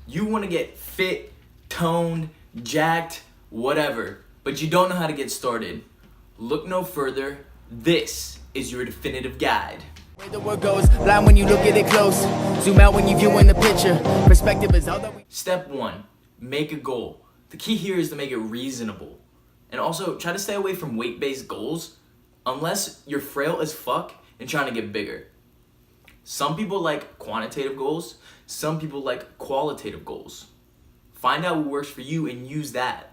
You want to get fit, toned, jacked, whatever, but you don't know how to get started. Look no further. This is your definitive guide. Where the word goes, blind when you look at it close. Zoom out when you view in the picture. Perspective is all that we... Step 1, make a goal. The key here is to make it reasonable. And also, try to stay away from weight-based goals unless you're frail as fuck and trying to get bigger. Some people like quantitative goals, some people like qualitative goals. Find out what works for you and use that.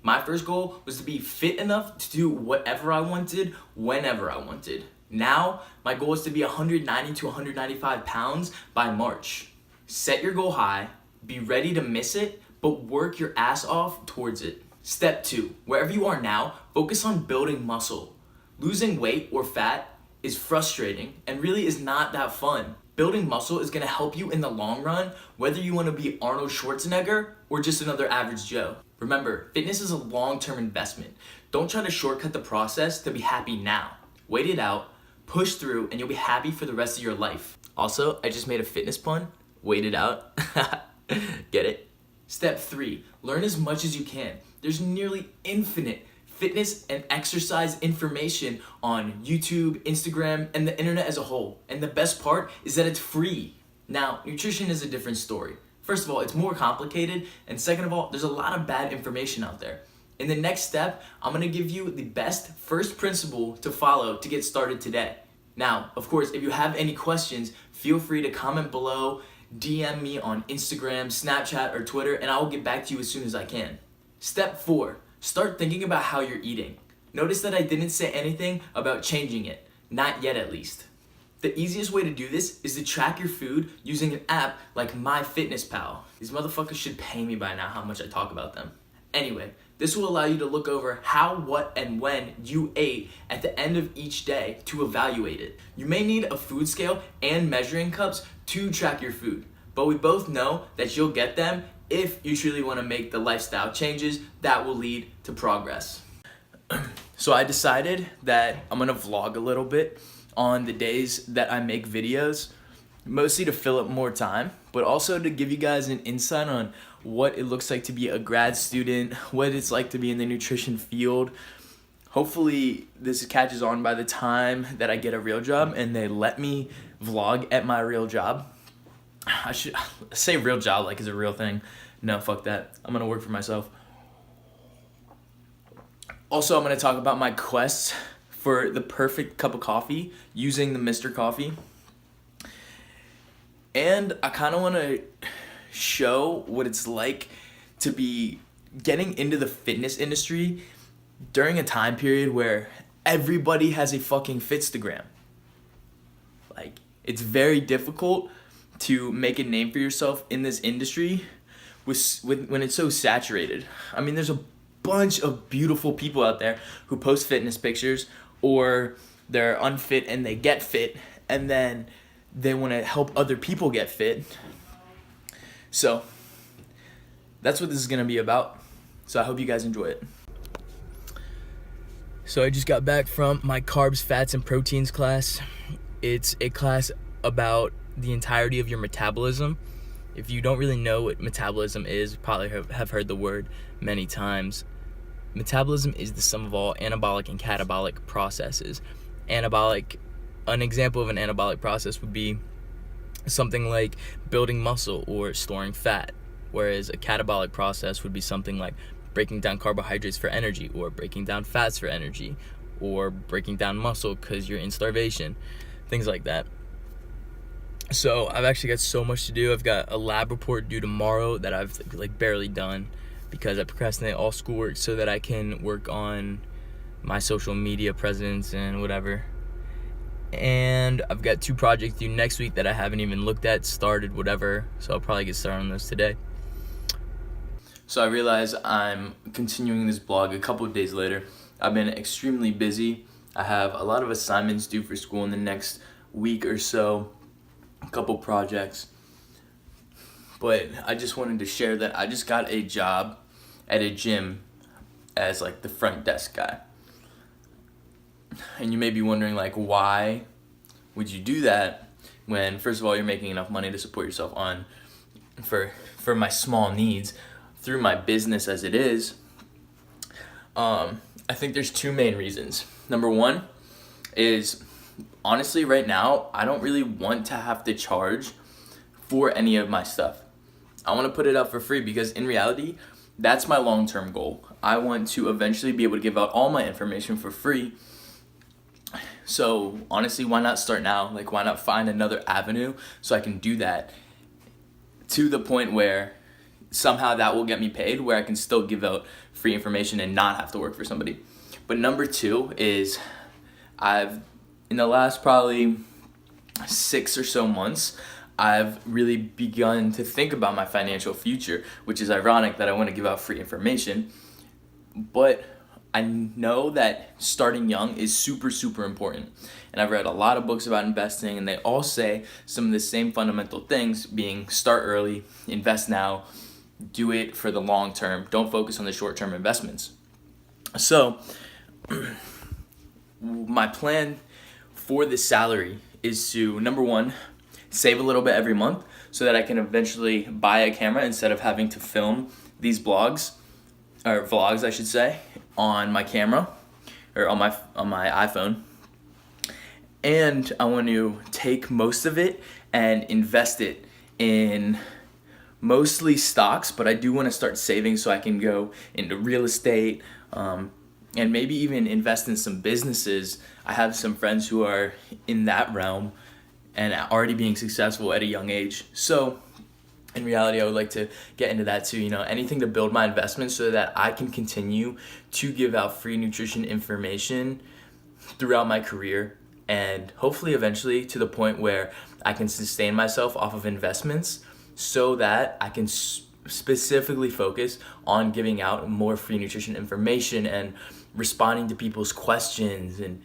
My first goal was to be fit enough to do whatever I wanted, whenever I wanted. Now, my goal is to be 190 to 195 pounds by March. Set your goal high, be ready to miss it, but work your ass off towards it. Step 2, wherever you are now, focus on building muscle. Losing weight or fat is frustrating and really is not that fun. Building muscle is gonna help you in the long run, whether you wanna be Arnold Schwarzenegger or just another average Joe. Remember, fitness is a long-term investment. Don't try to shortcut the process to be happy now. Wait it out, push through, and you'll be happy for the rest of your life. Also, I just made a fitness pun. Wait it out. Get it? Step 3, learn as much as you can. There's nearly infinite fitness and exercise information on YouTube, Instagram, and the internet as a whole. And the best part is that it's free. Now, nutrition is a different story. First of all, it's more complicated, and second of all, there's a lot of bad information out there. In the next step, I'm gonna give you the best first principle to follow to get started today. Now, of course, if you have any questions, feel free to comment below, DM me on Instagram, Snapchat, or Twitter, and I will get back to you as soon as I can. Step 4, start thinking about how you're eating. Notice that I didn't say anything about changing it, not yet at least. The easiest way to do this is to track your food using an app like MyFitnessPal. These motherfuckers should pay me by now how much I talk about them. Anyway, this will allow you to look over how, what, and when you ate at the end of each day to evaluate it. You may need a food scale and measuring cups to track your food, but we both know that you'll get them if you truly want to make the lifestyle changes that will lead to progress. So I decided that I'm gonna vlog a little bit on the days that I make videos, mostly to fill up more time, but also to give you guys an insight on what it looks like to be a grad student, what it's like to be in the nutrition field. Hopefully this catches on by the time that I get a real job and they let me vlog at my real job. I should say real job like it's a real thing. No, fuck that. I'm gonna work for myself. Also, I'm gonna talk about my quest for the perfect cup of coffee using the Mr. Coffee. And I kind of want to show what it's like to be getting into the fitness industry during a time period where everybody has a fucking Fitstagram. Like, it's very difficult to make a name for yourself in this industry when it's so saturated. I mean, there's a bunch of beautiful people out there who post fitness pictures, or they're unfit and they get fit, and then they want to help other people get fit. So that's what this is going to be about. So I hope you guys enjoy it. So I just got back from my carbs, fats, and proteins class. It's a class about the entirety of your metabolism. If you don't really know what metabolism is, you probably have heard the word many times. Metabolism is the sum of all anabolic and catabolic processes. An example of an anabolic process would be something like building muscle or storing fat, whereas a catabolic process would be something like breaking down carbohydrates for energy, or breaking down fats for energy, or breaking down muscle because you're in starvation, things like that. So I've actually got so much to do. I've got a lab report due tomorrow that I've barely done because I procrastinate all schoolwork so that I can work on my social media presence and whatever. And I've got 2 projects due next week that I haven't even looked at, started, whatever. So I'll probably get started on those today. So I realize I'm continuing this blog a couple of days later. I've been extremely busy. I have a lot of assignments due for school in the next week or so, a couple projects. But I just wanted to share that I just got a job at a gym as like the front desk guy. And you may be wondering, like, why would you do that when, first of all, you're making enough money to support yourself on for my small needs through my business as it is, I think there's two main reasons. Number one is, honestly, right now, I don't really want to have to charge for any of my stuff. I want to put it up for free because in reality, that's my long-term goal. I want to eventually be able to give out all my information for free. So honestly, why not start now? Like, why not find another avenue so I can do that to the point where somehow that will get me paid, where I can still give out free information and not have to work for somebody. But number two is, in the last probably 6 or so months, I've really begun to think about my financial future, which is ironic that I want to give out free information. But I know that starting young is super, super important. And I've read a lot of books about investing, and they all say some of the same fundamental things, being start early, invest now, do it for the long term, don't focus on the short term investments. So my plan for this salary is to, number one, save a little bit every month so that I can eventually buy a camera instead of having to film these vlogs, I should say, on my camera or on my iPhone. And I want to take most of it and invest it in mostly stocks, but I do want to start saving so I can go into real estate, and maybe even invest in some businesses. I have some friends who are in that realm and already being successful at a young age. So in reality, I would like to get into that too, anything to build my investments so that I can continue to give out free nutrition information throughout my career, and hopefully eventually to the point where I can sustain myself off of investments so that I can specifically focus on giving out more free nutrition information and responding to people's questions and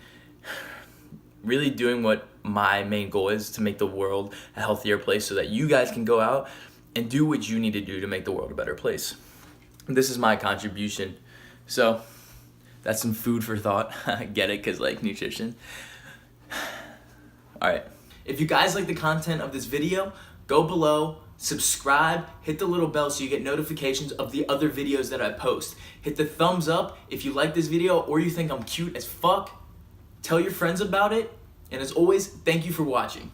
really doing what my main goal is, to make the world a healthier place so that you guys can go out and do what you need to do to make the world a better place. This is my contribution. So that's some food for thought. Get it? Because like nutrition. All right. If you guys like the content of this video, go below, subscribe, hit the little bell so you get notifications of the other videos that I post. Hit the thumbs up if you like this video or you think I'm cute as fuck. Tell your friends about it. And as always, thank you for watching.